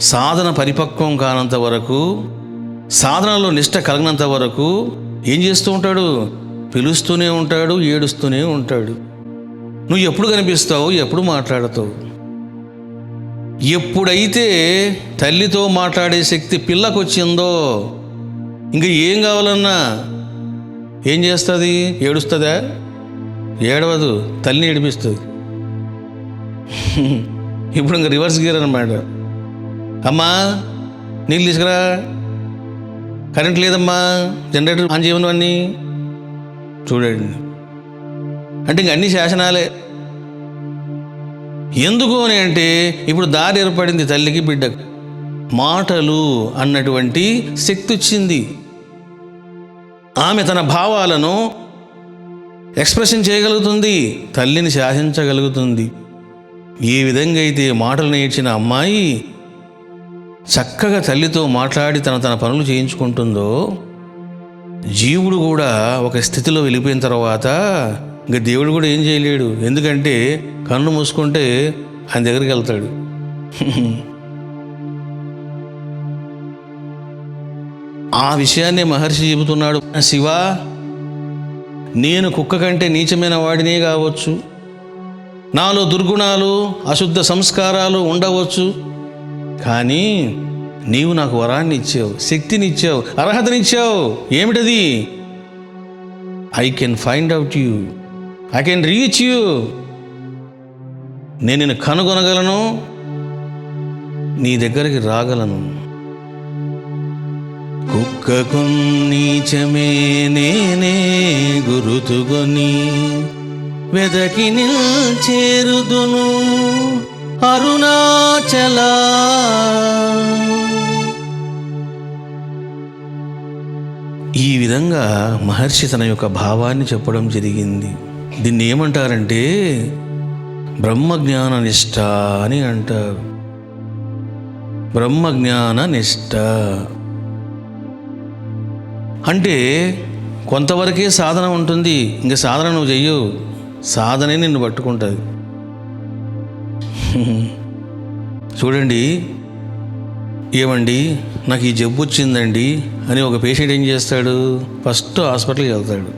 సాధన పరిపక్వం కానంత వరకు, సాధనలో నిష్ట కలగనంత వరకు ఏం చేస్తూ ఉంటాడు? పిలుస్తూనే ఉంటాడు, ఏడుస్తూనే ఉంటాడు. నువ్వు ఎప్పుడు కనిపిస్తావు, ఎప్పుడు మాట్లాడతావు? ఎప్పుడైతే తల్లితో మాట్లాడే శక్తి పిల్లకు వచ్చిందో ఇంకా ఏం కావాలన్నా ఏం చేస్తుంది? ఏడుస్తుందా? ఏడవదు, తల్లిని ఏడిపిస్తుంది. ఇప్పుడు ఇంకా రివర్స్ గేర్ అన్నమాట. అమ్మా నీళ్ళు తీసుకురా, కరెంట్ లేదమ్మా, జనరేటర్ ఆన్ చేయమని చూడండి. అంటే ఇంక అన్ని శాసనాలే. ఎందుకు అని అంటే ఇప్పుడు దారి ఏర్పడింది తల్లికి బిడ్డకు. మాటలు అన్నటువంటి శక్తి వచ్చింది. ఆమె తన భావాలను ఎక్స్ప్రెషన్ చేయగలుగుతుంది, తల్లిని శాసించగలుగుతుంది. ఏ విధంగా అయితే మాటలు నేర్చిన అమ్మాయి చక్కగా తల్లితో మాట్లాడి తన పనులు చేయించుకుంటుందో, జీవుడు కూడా ఒక స్థితిలో వెళ్ళిపోయిన తర్వాత ఇంకా దేవుడు కూడా ఏం చేయలేడు. ఎందుకంటే కన్ను మూసుకుంటే ఆయన దగ్గరికి వెళ్తాడు. ఆ విషయాన్నే మహర్షి చెబుతున్నాడు. శివ, నేను కుక్క కంటే నీచమైన వాడినే కావచ్చు, నాలో దుర్గుణాలు అశుద్ధ సంస్కారాలు ఉండవచ్చు, కానీ నీవు నాకు వరాన్ని ఇచ్చావు, శక్తిని ఇచ్చావు, అర్హతనిచ్చావు. ఏమిటది? I can find out you, I can reach you. నేను నిన్ను కనుగొనగలను, నీ దగ్గరికి రాగలను. కుక్కకు నీచమే నేనే గురుతుగొని వెదకి చేరుదును అరుణాచల. ఈ విధంగా మహర్షి తన యొక్క భావాన్ని చెప్పడం జరిగింది. దీన్ని ఏమంటారంటే బ్రహ్మజ్ఞాన నిష్ఠ అని అంటారు. బ్రహ్మజ్ఞాన నిష్ఠ అంటే కొంతవరకే సాధన ఉంటుంది, ఇంకా సాధన నువ్వు చెయ్యవు, సాధనే నిన్ను పట్టుకుంటుంది. చూడండి, ఏమండి నాకు ఈ జబ్బు వచ్చిందండి అని ఒక పేషెంట్ ఏం చేస్తాడు? ఫస్ట్ హాస్పిటల్కి వెళ్తాడు.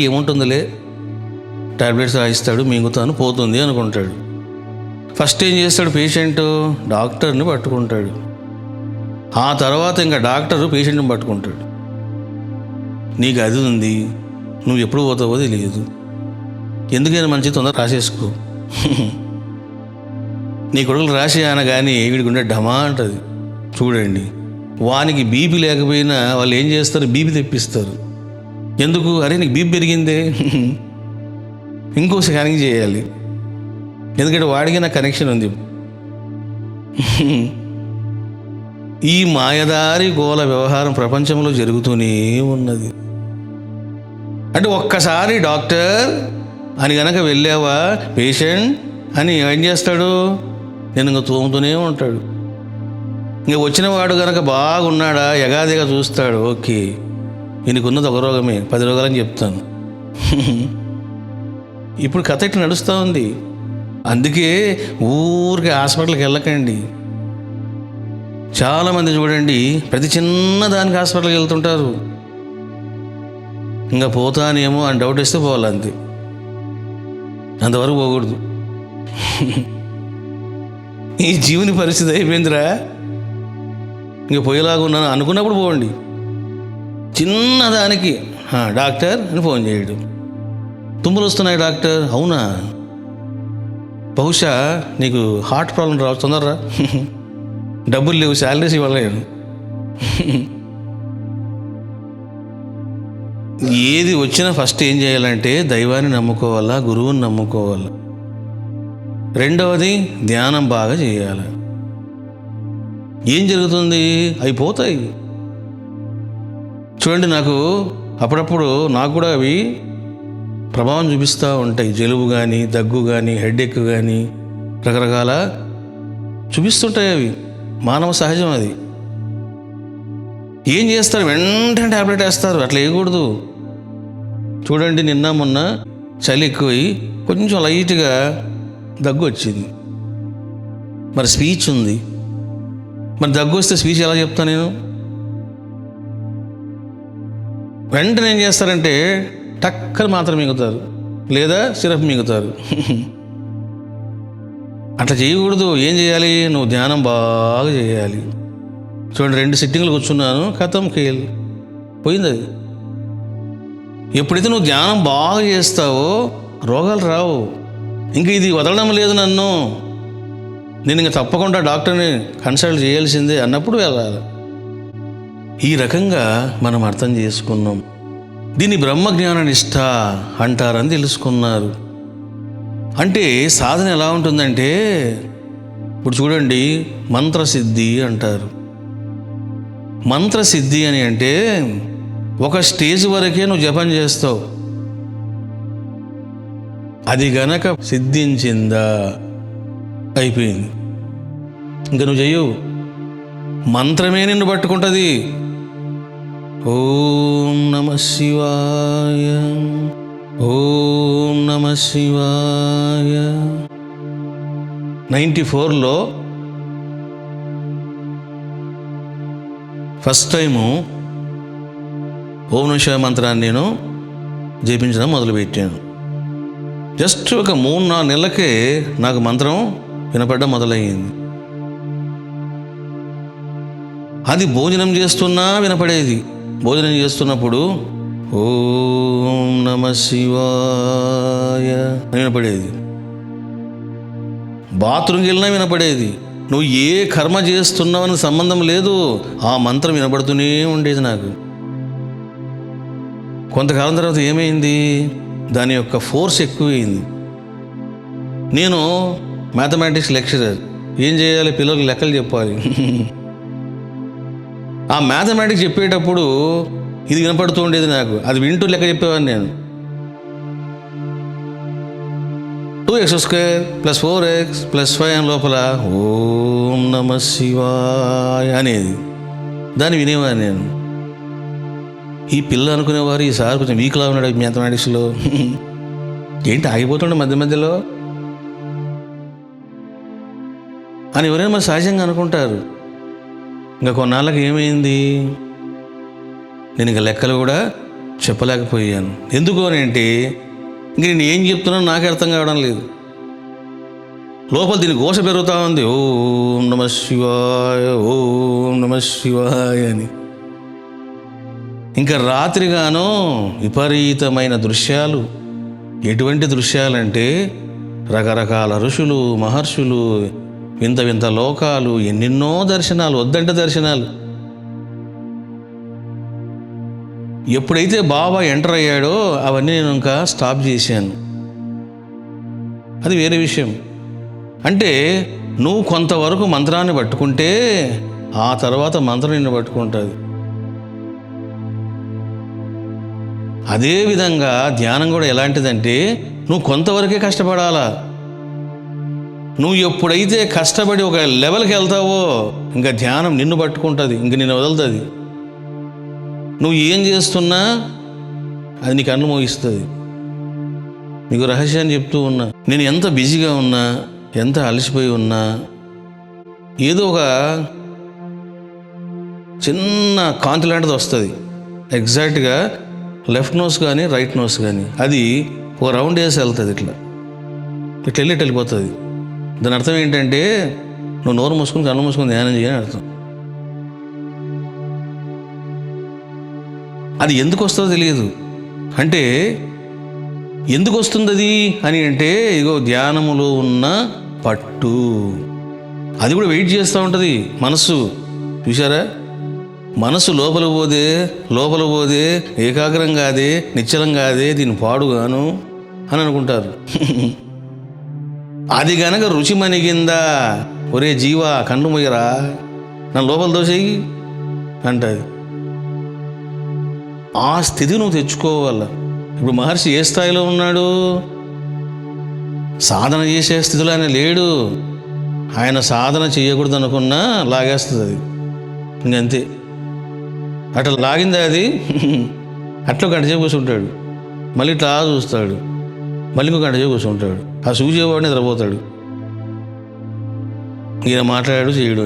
ఏముంటుందిలే, టాబ్లెట్స్ రాయిస్తాడు, మింగుతాను పోతుంది అనుకుంటాడు. ఫస్ట్ ఏం చేస్తాడు పేషెంట్? డాక్టర్ని పట్టుకుంటాడు. ఆ తర్వాత ఇంకా డాక్టరు పేషెంట్ని పట్టుకుంటాడు. నీకు అది ఉంది, నువ్వు ఎప్పుడు పోతావో తెలియదు, ఎందుకైనా మంచి తొందర రాసేసుకో. నీ కొడుకులు రాసి అనగానే వీడికి ఉండే ఢమా అంటుంది. చూడండి, వానికి బీపీ లేకపోయినా వాళ్ళు ఏం చేస్తారు? బీపీ తెప్పిస్తారు. ఎందుకు? అరే నీకు బీపీ పెరిగిందే, ఇంకో స్కానింగ్ చేయాలి, ఎందుకంటే వాడికి నాకు కనెక్షన్ ఉంది. ఈ మాయదారి గోల వ్యవహారం ప్రపంచంలో జరుగుతూనే ఉన్నది. అంటే ఒక్కసారి డాక్టర్ అని కనుక వెళ్ళావా పేషెంట్ అని ఏం చేస్తాడు? నేను ఇంకా తోముతూనే ఉంటాడు. ఇంక వచ్చిన వాడు కనుక బాగున్నాడా యగాదిగా చూస్తాడు. ఓకే, ఈయనకున్నది ఒక రోగమే, 10 రోగాలని చెప్తాను. ఇప్పుడు కథ ఇట్లా నడుస్తూ ఉంది. అందుకే ఊరికి హాస్పిటల్కి వెళ్ళకండి. చాలామంది చూడండి ప్రతి చిన్న దానికి హాస్పిటల్కి వెళ్తుంటారు. ఇంకా పోతానేమో అని డౌట్ వస్తే పోవాలి, అంతే, అంతవరకు పోకూడదు. ఈ జీవుని పరిస్థితి అయిపోయిందిరా, ఇంక పోయేలాగా ఉన్నాను అనుకున్నప్పుడు పోండి. చిన్నదానికి డాక్టర్ అని ఫోన్ చేయడం. తుమ్ములు వస్తున్నాయి డాక్టర్, అవునా, బహుశా నీకు హార్ట్ ప్రాబ్లం రావచ్చు, తొందరరా, డబ్బులు లేవు, శాలరీస్ ఇవ్వలేను. ఏది వచ్చినా ఫస్ట్ ఏం చేయాలంటే దైవాన్ని నమ్ముకోవాలా, గురువుని నమ్ముకోవాలా. రెండవది ధ్యానం బాగా చేయాలి. ఏం జరుగుతుంది? అవి పోతాయి. చూడండి, నాకు అప్పుడప్పుడు నాకు కూడా అవి ప్రభావం చూపిస్తూ ఉంటాయి. జలుబు కానీ, దగ్గు కానీ, హెడేక్ కానీ రకరకాల చూపిస్తుంటాయి. అవి మానవ సహజం. అది ఏం చేస్తారు? వెంటనే ట్యాబ్లెట్ వేస్తారు. అట్లా వేయకూడదు. చూడండి, నిన్న మొన్న చలి ఎక్కువై కొంచెం లైట్గా దగ్గు వచ్చింది, మరి స్పీచ్ ఉంది, మరి దగ్గు వస్తే స్పీచ్ ఎలా చెప్తాను నేను? వెంటనే ఏం చేస్తారంటే టక్కని మాత్రం మింగుతారు, లేదా సిరప్ మింగుతారు. అట్లా చేయకూడదు. ఏం చేయాలి? నువ్వు ధ్యానం బాగా చేయాలి. చూడండి, 2 సిట్టింగ్లు కూర్చున్నాను, కథం కేల్ పోయింది అది. ఎప్పుడైతే నువ్వు ధ్యానం బాగా చేస్తావో రోగాలు రావు. ఇంక ఇది వదలడం లేదు నన్ను, నేను ఇంక తప్పకుండా డాక్టర్ని కన్సల్ట్ చేయాల్సిందే అన్నప్పుడు వెళ్ళాలి. ఈ రకంగా మనం అర్థం చేసుకున్నాం. దీన్ని బ్రహ్మజ్ఞాన నిష్ఠ అంటారని తెలుసుకున్నారు. అంటే సాధన ఎలా ఉంటుందంటే, ఇప్పుడు చూడండి, మంత్రసిద్ధి అంటారు. మంత్రసిద్ధి అని అంటే ఒక స్టేజ్ వరకే నువ్వు జపం చేస్తావు, అది గనక సిద్ధించిందా అయిపోయింది, ఇంకా నువ్వు చెయ్యవు. మంత్రమే నిన్ను పట్టుకుంటుంది. ఓం నమః శివాయ, ఓం నమః శివాయ. 94లో ఫస్ట్ టైము ఓం నమః శివాయ మంత్రాన్ని నేను జపించడం మొదలుపెట్టాను. జస్ట్ ఒక 3-4 నెలలకే నాకు మంత్రం వినపడడం మొదలయ్యింది. అది భోజనం చేస్తున్నా వినపడేది. భోజనం చేస్తున్నప్పుడు ఓం నమః శివాయ అని వినపడేది. బాత్రూమ్కి వెళ్ళినా వినపడేది. నువ్వు ఏ కర్మ చేస్తున్నావని సంబంధం లేదు, ఆ మంత్రం వినపడుతూనే ఉండేది నాకు. కొంతకాలం తర్వాత ఏమైంది, దాని యొక్క ఫోర్స్ ఎక్కువైంది. నేను మ్యాథమెటిక్స్ లెక్చరర్, ఏం చేయాలి? పిల్లలకు లెక్కలు చెప్పాలి. ఆ మ్యాథమెటిక్స్ చెప్పేటప్పుడు ఇది వినపడుతూ ఉండేది నాకు. అది వింటూ లెక్క చెప్పేవాడిని నేను. 2x² + 4x + 5 అని లోపల ఓం నమః శివాయ అనేది, దాన్ని వినేవాడిని నేను. ఈ పిల్ల అనుకునేవారు, ఈసారి కొంచెం వీక్లా ఉన్నాడు మ్యాథమెటిక్స్లో, ఏంటి ఆగిపోతుండే మధ్య మధ్యలో అని ఎవరైనా మరి సహజంగా అనుకుంటారు. ఇంకా కొన్నాళ్ళకి ఏమైంది, నేను ఇంకా లెక్కలు కూడా చెప్పలేకపోయాను. ఎందుకు అని అంటే, ఇంక నేను ఏం చెప్తున్నానో నాకే అర్థం కావడం లేదు. లోపల దీని ఘోష పెరుగుతూ ఉంది, ఓం నమః శివాయ, ఓం నమః శివాయ అని. ఇంకా రాత్రిగానో విపరీతమైన దృశ్యాలు. ఎటువంటి దృశ్యాలంటే, రకరకాల ఋషులు, మహర్షులు, వింత వింత లోకాలు, ఎన్నెన్నో దర్శనాలు, వద్దంటే దర్శనాలు. ఎప్పుడైతే బాబా ఎంటర్ అయ్యాడో అవన్నీ నేను ఇంకా స్టాప్ చేశాను. అది వేరే విషయం. అంటే నువ్వు కొంతవరకు మంత్రాన్ని పట్టుకుంటే ఆ తర్వాత మంత్రం నిన్ను పట్టుకుంటుంది. అదేవిధంగా ధ్యానం కూడా ఎలాంటిదంటే, నువ్వు కొంతవరకే కష్టపడాలా. నువ్వు ఎప్పుడైతే కష్టపడి ఒక లెవెల్కి వెళ్తావో ఇంకా ధ్యానం నిన్ను పట్టుకుంటుంది, ఇంక నిన్ను వదులుతుంది. నువ్వు ఏం చేస్తున్నా అది నీకు కన్ను మోగిస్తుంది. నీకు రహస్యాన్ని చెప్తూ ఉన్నా, నేను ఎంత బిజీగా ఉన్నా, ఎంత అలసిపోయి ఉన్నా, ఏదో ఒక చిన్న కాంతి లాంటిది వస్తుంది. ఎగ్జాక్ట్గా లెఫ్ట్ నోస్ కానీ రైట్ నోస్ కానీ అది ఒక రౌండ్ వేసి వెళ్తుంది, ఇట్లా వెళ్ళిపోతుంది. దాని అర్థం ఏంటంటే, నువ్వు నోరు మూసుకుని కన్ను మూసుకుని ధ్యానం చేయని అర్థం. అది ఎందుకు వస్తుందో తెలియదు. అంటే ఎందుకు వస్తుంది అది అని అంటే, ఇగో ధ్యానములో ఉన్న పట్టు, అది కూడా వెయిట్ చేస్తూ ఉంటుంది మనస్సు. చూసారా, మనసు లోపల పోదే ఏకాగ్రం కాదే, నిశ్చలం కాదే, దీని పాడుగాను అని అనుకుంటారు. అది గనక రుచి మణిగిందా, ఒరే జీవా కన్ను మొయ్యరా, నన్ను లోపల దోసేయి అంటది. ఆ స్థితి నువ్వు తెచ్చుకోవాల. ఇప్పుడు మహర్షి ఏ స్థాయిలో ఉన్నాడు? సాధన చేసే స్థితిలో ఆయన లేడు. ఆయన సాధన చేయకూడదు అనుకున్నా లాగేస్తుంది అది, ఇంకంతే. అట్లా లాగిందా అది, అట్లా గంటసేపు కూర్చుంటాడు, మళ్ళీ ఇట్లా చూస్తాడు, మళ్ళీ ఇంకో గంటసేపు కూర్చుంటాడు. ఆ చూసేవాడిని నిద్రపోతాడు. ఈయన మాట్లాడాడు చేయడు.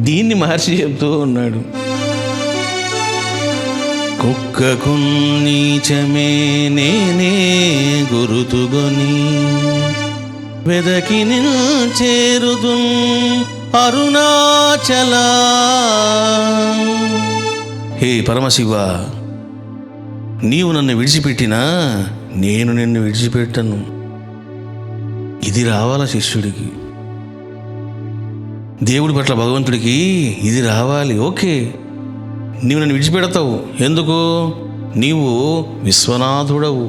దీన్ని మహర్షి చెప్తూ ఉన్నాడు. కుక్కకు నీచమే నేనే గురుతుగొని వెదకి చేరుదు అరుణాచల. హే పరమశివ, నీవు నన్ను విడిచిపెట్టినా నేను నిన్ను విడిచిపెట్టను. ఇది రావాల శిష్యుడికి, దేవుడి పట్ల భగవంతుడికి ఇది రావాలి. ఓకే, నీవు నన్ను విడిచిపెడతావు, ఎందుకు? నీవు విశ్వనాథుడవు,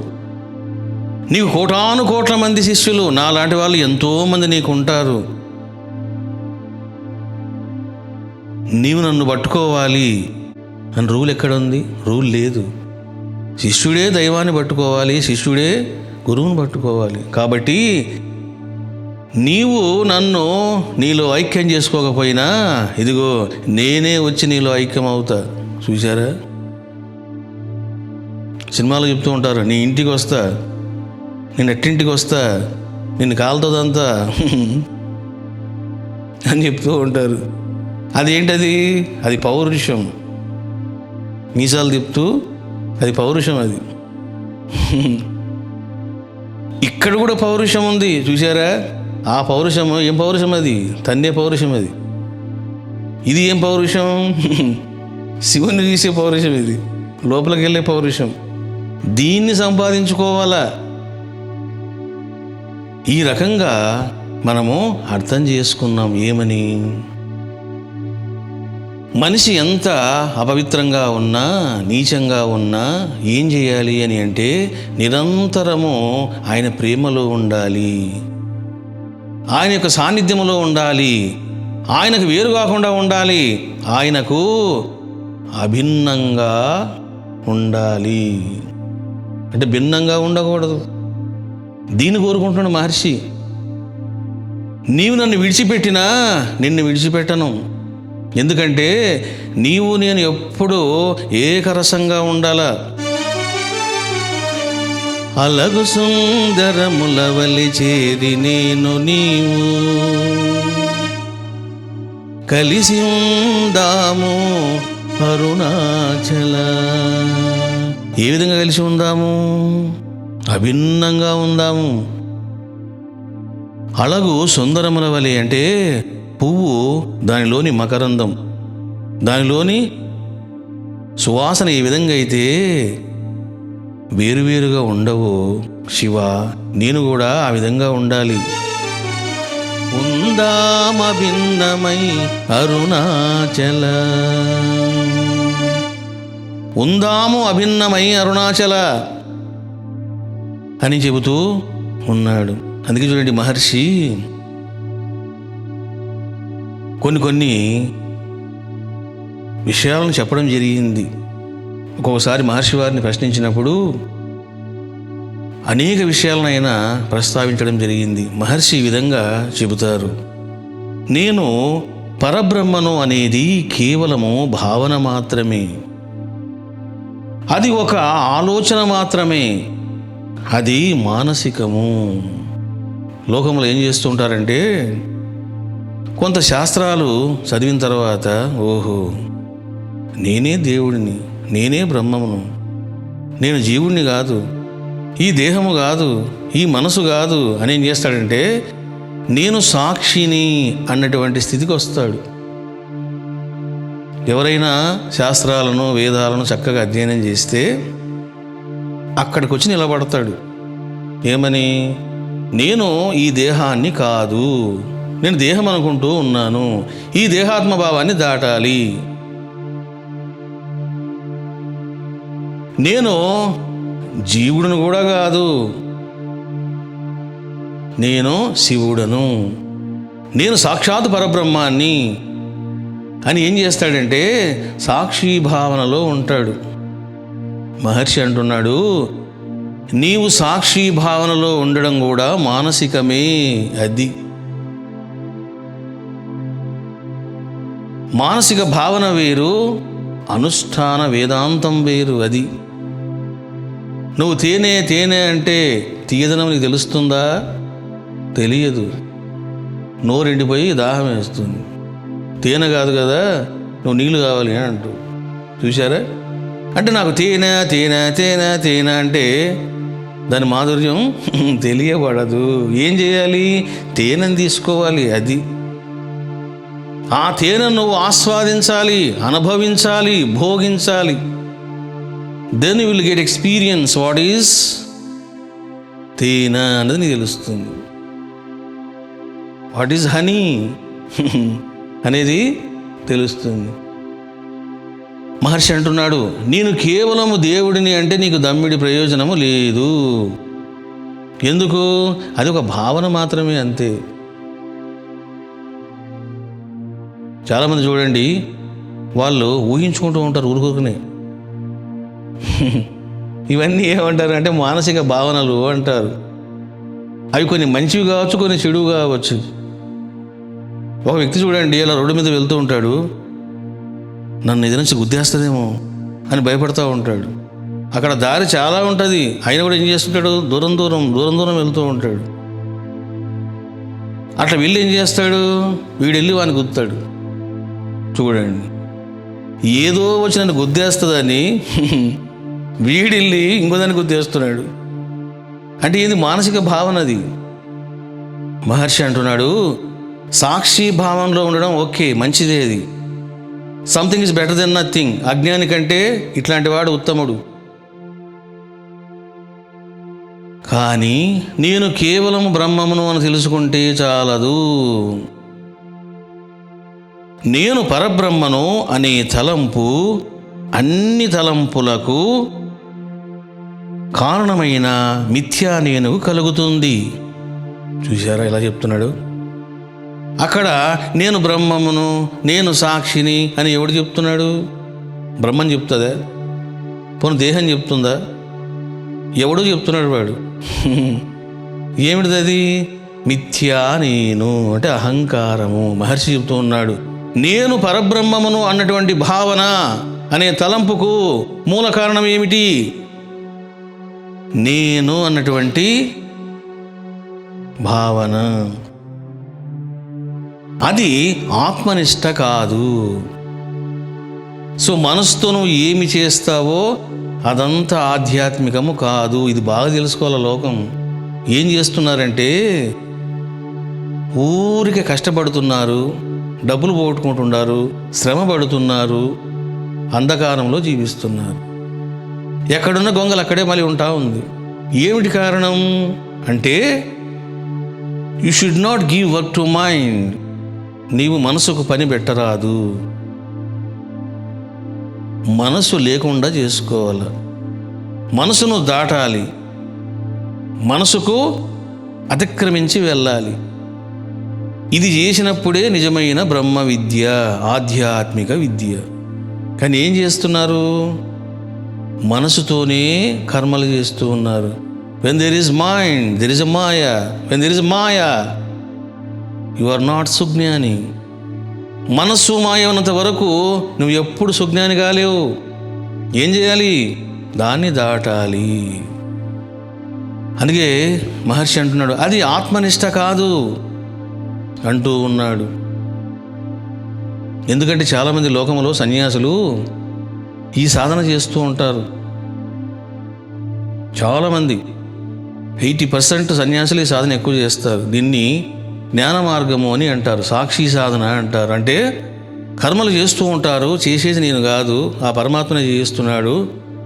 నీవు కోటాను కోట్ల మంది శిష్యులు, నాలాంటి వాళ్ళు ఎంతోమంది నీకు ఉంటారు. నీవు నన్ను పట్టుకోవాలి అని రూల్ ఎక్కడుంది? రూల్ లేదు. శిష్యుడే దైవాన్ని పట్టుకోవాలి, శిష్యుడే గురువుని పట్టుకోవాలి. కాబట్టి నీవు నన్ను నీలో ఐక్యం చేసుకోకపోయినా ఇదిగో నేనే వచ్చి నీలో ఐక్యం అవుతా. చూసారా, సినిమాలో చెప్తూ ఉంటారు, నీ ఇంటికి వస్తా, నేను ఎట్టింటికి వస్తా, నిన్ను కాలుతుందంతా అని చెప్తూ ఉంటారు. అదేంటది? అది పౌరుషం. మీసాలు తిప్పుతూ అది పౌరుషం. అది ఇక్కడ కూడా పౌరుషం ఉంది, చూసారా? ఆ పౌరుషము ఏం పౌరుషం? అది తన్నే పౌరుషం. అది ఇది ఏం పౌరుషం? శివుని తీసే పౌరుషం. ఇది లోపలికి వెళ్ళే పౌరుషం. దీన్ని సంపాదించుకోవాలా. ఈ రకంగా మనము అర్థం చేసుకున్నాం. ఏమని? మనిషి ఎంత అపవిత్రంగా ఉన్నా, నీచంగా ఉన్నా ఏం చేయాలి అని అంటే నిరంతరము ఆయన ప్రేమలో ఉండాలి, ఆయన యొక్క సాన్నిధ్యంలో ఉండాలి, ఆయనకు వేరు కాకుండా ఉండాలి, ఆయనకు అభిన్నంగా ఉండాలి. అంటే భిన్నంగా ఉండకూడదు. దీన్ని కోరుకుంటున్నాడు మహర్షి. నీవు నన్ను విడిచిపెట్టినా నిన్ను విడిచిపెట్టను. ఎందుకంటే నీవు నేను ఎప్పుడూ ఏకరసంగా ఉండాలా. అలగు సుందరముల వలి చేరి నేను నీవు కలిసి ఉందాము అరుణాచల. ఏ విధంగా కలిసి ఉందాము? అభిన్నంగా ఉందాము. అలగు సుందరముల వలి అంటే పువ్వు, దానిలోని మకరందం, దానిలోని సువాసన ఏ విధంగా అయితే వేరువేరుగా ఉండవు శివ, నేను కూడా ఆ విధంగా ఉండాలి. ఉందామ భిన్నమై అరుణాచల, ఉందాము అభిన్నమై అరుణాచల అని చెబుతూ ఉన్నాడు. అందుకే చూడండి, మహర్షి కొన్ని విషయాలను చెప్పడం జరిగింది. ఒక్కొక్కసారి మహర్షి వారిని ప్రశ్నించినప్పుడు అనేక విషయాలను ఆయన ప్రస్తావించడం జరిగింది. మహర్షి ఈ విధంగా చెబుతారు, నేను పరబ్రహ్మను అనేది కేవలము భావన మాత్రమే, అది ఒక ఆలోచన మాత్రమే, అది మానసికము. లోకంలో ఏం చేస్తుంటారంటే కొంత శాస్త్రాలు చదివిన తర్వాత ఓహో నేనే దేవుడిని, నేనే బ్రహ్మమును, నేను జీవుణ్ణి కాదు, ఈ దేహము కాదు, ఈ మనసు కాదు అని ఏం చేస్తాడంటే నేను సాక్షిని అన్నటువంటి స్థితికి వస్తాడు. ఎవరైనా శాస్త్రాలను వేదాలను చక్కగా అధ్యయనం చేస్తే అక్కడికి వచ్చి నిలబడతాడు. ఏమని? నేను ఈ దేహాన్ని కాదు, నేను దేహం అనుకుంటూ ఉన్నాను, ఈ దేహాత్మభావాన్ని దాటాలి, నేను జీవుడును కూడా కాదు, నేను శివుడను, నేను సాక్షాత్ పరబ్రహ్మాన్ని అని ఏం చేస్తాడంటే సాక్షి భావనలో ఉంటాడు. మహర్షి అంటున్నాడు, నీవు సాక్షి భావనలో ఉండడం కూడా మానసికమే. అది మానసిక భావన వేరు, అనుష్ఠాన వేదాంతం వేరు. అది నువ్వు తేనె తేనె అంటే తీయదనం నీకు తెలుస్తుందా? తెలియదు. నోరు ఎండిపోయి దాహం వేస్తుంది. తేనె కాదు కదా, నువ్వు నీళ్ళు కావాలి అని అంటూ. చూసారా? అంటే నాకు తేనె తేనె తేనె తేనె అంటే దాని మాధుర్యం తెలియబడదు. ఏం చేయాలి? తేనెని తీసుకోవాలి. అది ఆ తేనెను నువ్వు ఆస్వాదించాలి, అనుభవించాలి, భోగించాలి. Then you will get experience what is తేనె అనేది నీకు తెలుస్తుంది. వాట్ ఈజ్ హనీ అనేది తెలుస్తుంది. మహర్షి అంటున్నాడు, నేను కేవలము దేవుడిని అంటే నీకు దమ్మిడి ప్రయోజనము లేదు. ఎందుకు? అది ఒక భావన మాత్రమే, అంతే. చాలామంది చూడండి, వాళ్ళు ఊహించుకుంటూ ఉంటారు ఊరుకోకనే. ఇవన్నీ ఏమంటారు అంటే మానసిక భావనలు అంటారు. అవి కొన్ని మంచివి కావచ్చు, కొన్ని చెడువు కావచ్చు. ఒక వ్యక్తి చూడండి, అలా రోడ్డు మీద వెళ్తూ ఉంటాడు, నన్ను ఎదురు నుంచి గుద్దేస్తుందేమో అని భయపడుతూ ఉంటాడు. అక్కడ దారి చాలా ఉంటుంది, అయినా కూడా ఏం చేస్తుంటాడు? దూరం దూరం దూరం దూరం వెళ్తూ ఉంటాడు. అట్లా వెళ్ళి ఏం చేస్తాడు? వీడు వెళ్ళి వాడిని గుద్దుతాడు. చూడండి, ఏదో వచ్చి నన్ను గుద్దేస్తుందని వీడెళ్ళి ఇంకోదాన్ని గుద్దేస్తున్నాడు. అంటే ఇది మానసిక భావన. అది మహర్షి అంటున్నాడు, సాక్షి భావంలో ఉండడం ఓకే, మంచిదే. అది something is better than nothing. అజ్ఞాని కంటే ఇట్లాంటి వాడు ఉత్తముడు. కానీ నేను కేవలం బ్రహ్మమును అని తెలుసుకుంటే చాలదు. నేను పరబ్రహ్మను అనే తలంపు అన్ని తలంపులకు కారణమైన మిథ్యా నేను కలుగుతుంది. చూసారా ఎలా చెప్తున్నాడు? అక్కడ నేను బ్రహ్మమును, నేను సాక్షిని అని ఎవడు చెప్తున్నాడు? బ్రహ్మం చెప్తుందా? పోనీ దేహం చెప్తుందా? ఎవడో చెప్తున్నాడు వాడు. ఏమిటిది అది? మిథ్యా నేను అంటే అహంకారము. మహర్షి చెప్తూ ఉన్నాడు, నేను పరబ్రహ్మమును అన్నటువంటి భావన అనే తలంపుకు మూల కారణం ఏమిటి? నేను అన్నటువంటి భావన. అది ఆత్మనిష్ట కాదు. సో మనసుతో నువ్వు ఏమి చేస్తావో అదంతా ఆధ్యాత్మికము కాదు. ఇది బాగా తెలుసుకోవాలి. లోకం ఏం చేస్తున్నారంటే ఊరికే కష్టపడుతున్నారు, డబ్బులు పోగొట్టుకుంటున్నారు, శ్రమ పడుతున్నారు, అంధకారంలో జీవిస్తున్నారు. ఎక్కడున్న గొంగలు అక్కడే మళ్ళీ ఉంటా ఉంది. ఏమిటి కారణం అంటే you should not give work to mind. నీవు మనసుకు పని పెట్టరాదు, మనసు లేకుండా చేసుకోవాలి. మనసును దాటాలి, మనసుకు అతిక్రమించి వెళ్ళాలి. ఇది చేసినప్పుడే నిజమైన బ్రహ్మ విద్య, ఆధ్యాత్మిక విద్య. కానీ ఏం చేస్తున్నారు? మనసుతోనే కర్మలు చేస్తూ ఉన్నారు. When there is mind there is a maya. When there is maya you are not sujnani. మనస్సు మాయ ఉన్నంత వరకు నువ్వు ఎప్పుడు సుజ్ఞాని కాలేవు. ఏం చేయాలి? దాన్ని దాటాలి. అందుకే మహర్షి అంటున్నాడు, అది ఆత్మనిష్ట కాదు అంటూ ఉన్నాడు. ఎందుకంటే చాలామంది లోకంలో సన్యాసులు ఈ సాధన చేస్తూ ఉంటారు. చాలామంది 80% సన్యాసులు ఈ సాధన ఎక్కువ చేస్తారు. దీన్ని జ్ఞాన మార్గము అని అంటారు, సాక్షి సాధన అంటారు. అంటే కర్మలు చేస్తూ ఉంటారు, చేసేది నేను కాదు, ఆ పరమాత్మనే చేస్తున్నాడు,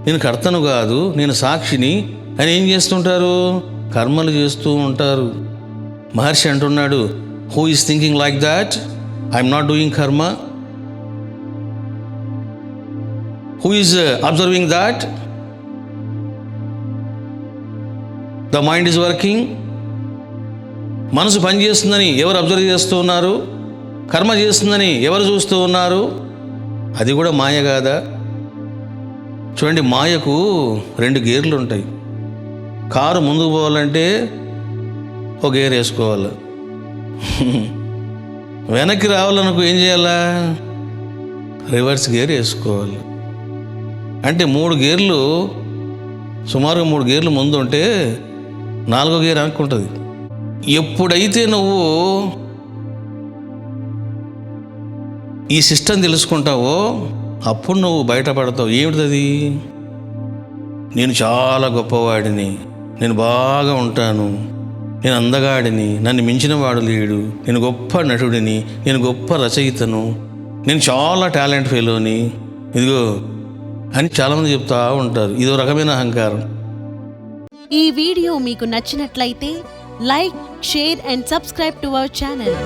నేను కర్తను కాదు, నేను సాక్షిని అని ఏం చేస్తుంటారు? కర్మలు చేస్తూ ఉంటారు. మహర్షి అంటున్నాడు, who is thinking like that? I'm not doing karma. Who is observing that? The mind is working. మనసు పని చేస్తుందని ఎవరు అబ్జర్వ్ చేస్తూ ఉన్నారు? కర్మ చేస్తుందని ఎవరు చూస్తూ ఉన్నారు? అది కూడా మాయ కాదా? చూడండి, మాయకు 2 గేర్లు ఉంటాయి. కారు ముందుకు పోవాలంటే ఒక గేర్ వేసుకోవాలి, వెనక్కి రావాలనుకో ఏం చేయాలా? రివర్స్ గేర్ వేసుకోవాలి. అంటే 3 గేర్లు, సుమారుగా 3 గేర్లు ముందు ఉంటే 4వ గేర్ వెనక్కి ఉంటుంది. ఎప్పుడైతే నువ్వు ఈ సిస్టమ్ తెలుసుకుంటావో అప్పుడు నువ్వు బయటపడతావు. ఏమిటది? నేను చాలా గొప్పవాడిని, నేను బాగా ఉంటాను, నేను అందగాడిని, నన్ను మించిన వాడు లేడు, నేను గొప్ప నటుడిని, నేను గొప్ప రచయితను, నేను చాలా టాలెంట్ ఫెలోని, ఇదిగో అని చాలామంది చెప్తా ఉంటారు. ఇదో రకమైన అహంకారం. ఈ వీడియో మీకు నచ్చినట్లయితే like, share and subscribe to our channel.